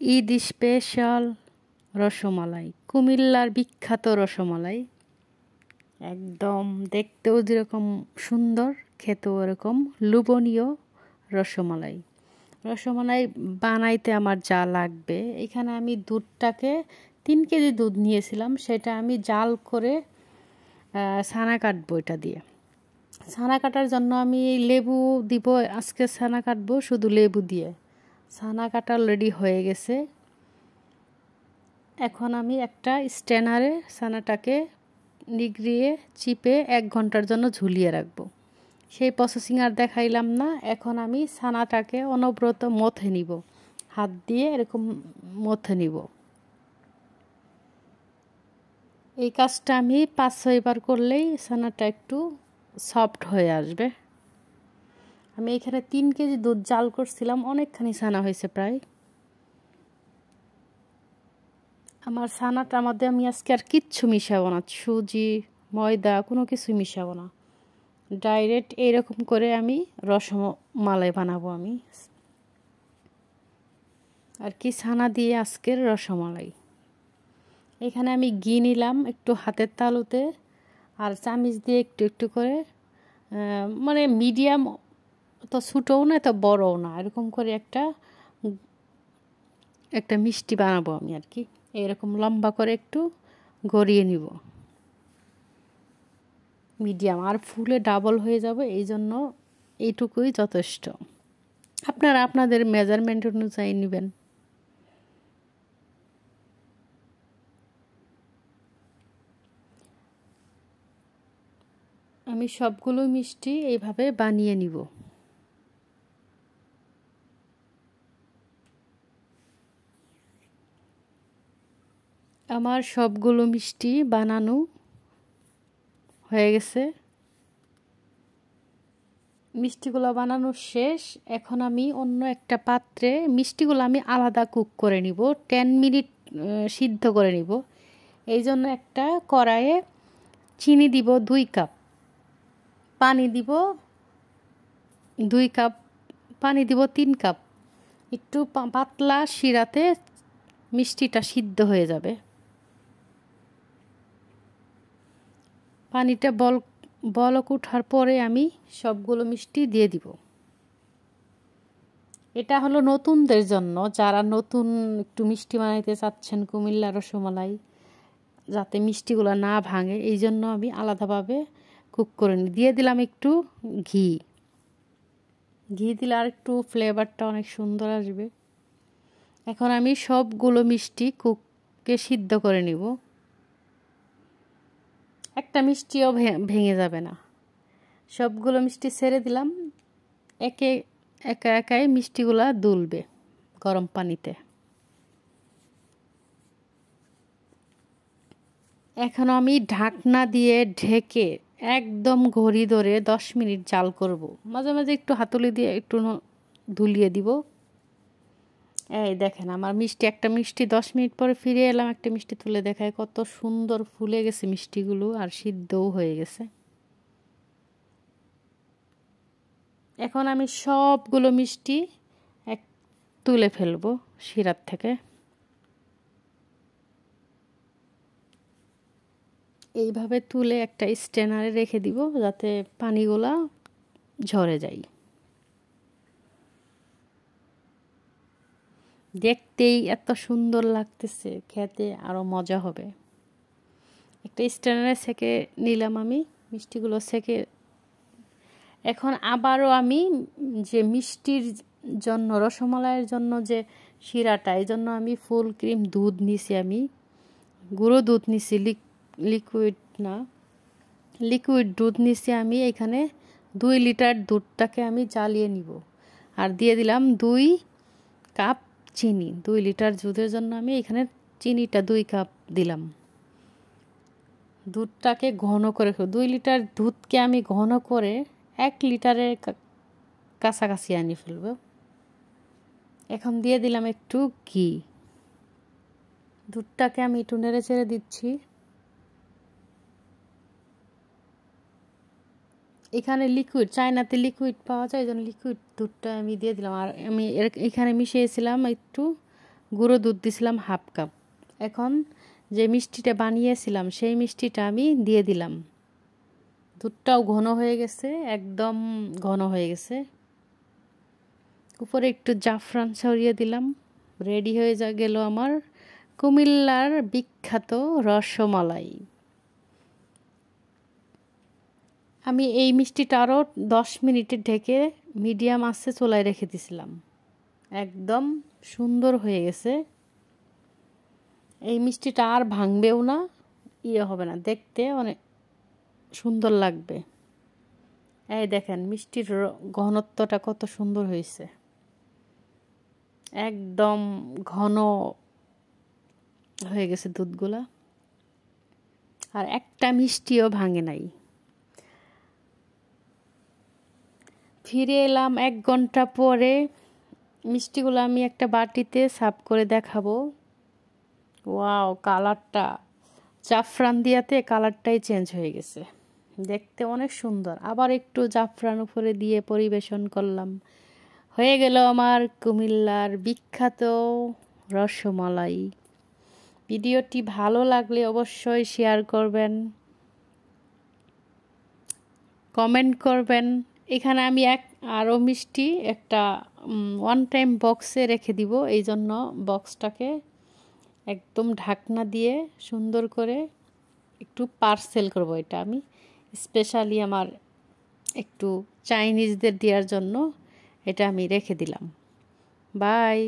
Eid special rasmalai, কুমিল্লার বিখ্যাত রসমালাই। একদম দেখতেও যেরকম সুন্দর, খেতেও এরকম লোভনীয় রসমালাই। রসমালাই বানাইতে আমার যা লাগবে, এখানে আমি দুধটাকে 3 কেজি দুধ নিয়েছিলাম, সেটা আমি জাল করে ছানা কাটবো। এটা দিয়ে ছানা কাটার জন্য আমি লেবু দিব, আজকে ছানা কাটবো শুধু লেবু দিয়ে। ছানা কাটা অলরেডি হয়ে গেছে। এখন আমি একটা স্ট্যানারে ছানাটাকে নিগড়িয়ে চিপে 1 ঘন্টার জন্য ঝুলিয়ে রাখবো। সেই প্রসেসিং আর দেখাইলাম না। এখন আমি ছানাটাকে অনবরত মথে নিব, হাত দিয়ে এরকম মথে নিব। এই কাজটা আমি 5-6 বার করলেই ছানাটা একটু সফট হয়ে আসবে। আমি এখানে 3 কেজি দুধ জাল করছিলাম, অনেকখানি ছানা হয়েছে প্রায়। আমার ছানাটার মধ্যে আমি আজকে আর কিচ্ছু মিশাবো না, সুজি ময়দা কোনো কিছু মিশাবো না। ডাইরেক্ট এইরকম করে আমি রসমালাই বানাবো আমি আর কি, ছানা দিয়ে আজকের রসমালাই। এখানে আমি ঘি নিলাম একটু হাতের তালুতে, আর চামিচ দিয়ে একটু একটু করে, মানে মিডিয়াম, তো ছোটও না তো বড়ও না, এরকম করে একটা মিষ্টি বানাবো আমি আর কি। এরকম লম্বা করে একটু গড়িয়ে নিব, মিডিয়াম, আর ফুলে ডাবল হয়ে যাবে, এই জন্য এইটুকুই যথেষ্ট। আপনারা আপনাদের মেজারমেন্ট অনুযায়ী নেবেন। আমি সবগুলো মিষ্টি এইভাবে বানিয়ে নিব। আমার সবগুলো মিষ্টি বানানো হয়ে গেছে, মিষ্টিগুলো বানানো শেষ। এখন আমি অন্য একটা পাত্রে মিষ্টিগুলো আমি আলাদা কুক করে নিব, 10 মিনিট সিদ্ধ করে নিব। এই জন্য একটা কড়াইয়ে চিনি দিব 2 কাপ, পানি দিব 2 কাপ, পানি দিব 3 কাপ। একটু পাতলা শিরাতে মিষ্টিটা সিদ্ধ হয়ে যাবে। পানিটা বলক ওঠার পরে আমি সবগুলো মিষ্টি দিয়ে দিব। এটা হলো নতুনদের জন্য, যারা নতুন একটু মিষ্টি বানাইতে চাচ্ছেন কুমিল্লা রসমালাই, যাতে মিষ্টিগুলো না ভাঙে, এই জন্য আমি আলাদাভাবে কুক করে দিয়ে দিলাম একটু ঘি। ঘি দিলে আর একটু ফ্লেভারটা অনেক সুন্দর আসবে। এখন আমি সবগুলো মিষ্টি কুককে সিদ্ধ করে নিব, একটা মিষ্টিও ভেঙে যাবে না। সবগুলো মিষ্টি ছেড়ে দিলাম, একাই মিষ্টিগুলা দুলবে গরম পানিতে। এখন আমি ঢাকনা দিয়ে ঢেকে একদম ঘড়ি ধরে 10 মিনিট জাল করব। মাঝে মাঝে একটু হাতুড়ি দিয়ে একটু ধুলিয়ে দিব। এই দেখেন আমার একটা মিষ্টি 10 মিনিট পরে ফিরে এলাম, একটা মিষ্টি তুলে দেখায় কত সুন্দর ফুলে গেছে মিষ্টিগুলো, আর সিদ্ধও হয়ে গেছে। এখন আমি সবগুলো মিষ্টি তুলে ফেলবো শিরার থেকে। এইভাবে তুলে একটা স্ট্যানারে রেখে দিব, যাতে পানিগুলা ঝরে যায়। দেখতেই এত সুন্দর লাগতেছে, খেতে আরো মজা হবে। একটা স্ট্যানারে সেকে নিলাম আমি মিষ্টিগুলো সেকে। এখন আবারও আমি যে মিষ্টির জন্য, রসমালাইয়ের জন্য যে শিরাটা, এই জন্য আমি ফুল ক্রিম দুধ নিছি, আমি গুঁড়ো দুধ নিছি, লিকুইড না, লিকুইড দুধ নিছি আমি। এখানে 2 লিটার দুধটাকে আমি জ্বালিয়ে নিব, আর দিয়ে দিলাম 2 কাপ চিনি। 2 লিটার দুধের জন্য আমি এখানে চিনিটা 2 কাপ দিলাম। দুধটাকে ঘন করে 2 লিটার দুধকে আমি ঘন করে 1 লিটারের কাছাকাছি আনিয়ে ফেলব। এখন দিয়ে দিলাম একটু ঘি। দুধটাকে আমি একটু নেড়ে চেড়ে দিচ্ছি। এখানে লিকুইড, চায়নাতে লিকুইড পাওয়া যায়, এই জন্য লিকুইড দুধটা আমি দিয়ে দিলাম। আর আমি এখানে মিশিয়েছিলাম একটু গুঁড়ো দুধ দিছিলাম 1/2 কাপ। এখন যে মিষ্টিটা বানিয়েছিলাম সেই মিষ্টিটা আমি দিয়ে দিলাম। দুধটাও ঘন হয়ে গেছে, একদম ঘন হয়ে গেছে। উপরে একটু জাফরান ছড়িয়ে দিলাম। রেডি হয়ে গেল আমার কুমিল্লার বিখ্যাত রসমালাই। আমি এই মিষ্টিটা আরও 10 মিনিট ঢেকে মিডিয়াম আঁচে চুলায় রেখে দিয়েছিলাম। একদম সুন্দর হয়ে গেছে। এই মিষ্টিটা আর ভাঙবেও না, হবে না, দেখতে অনেক সুন্দর লাগবে। এই দেখেন মিষ্টির ঘনত্বটা কত সুন্দর হয়েছে, একদম ঘন হয়ে গেছে দুধগুলা, আর একটা মিষ্টিও ভাঙে নাই। ফিরে এলাম 1 ঘন্টা পরে। মিষ্টিগুলো আমি একটা বাটিতে সার্ভ করে দেখাবো। ওয়াও, কালারটা জাফরান দিয়াতে কালারটাই চেঞ্জ হয়ে গেছে, দেখতে অনেক সুন্দর। আবার একটু জাফরান উপরে দিয়ে পরিবেশন করলাম। হয়ে গেল আমার কুমিল্লার বিখ্যাত রসমালাই। ভিডিওটি ভালো লাগলে অবশ্যই শেয়ার করবেন, কমেন্ট করবেন। এখানে আমি আরও মিষ্টি একটা 1 টাইম বক্সে রেখে দিব, এই জন্য বক্সটাকে একদম ঢাকনা দিয়ে সুন্দর করে একটু পার্সেল করব। এটা আমি স্পেশালি আমার একটু চাইনিজদের দেওয়ার জন্য এটা আমি রেখে দিলাম। বাই।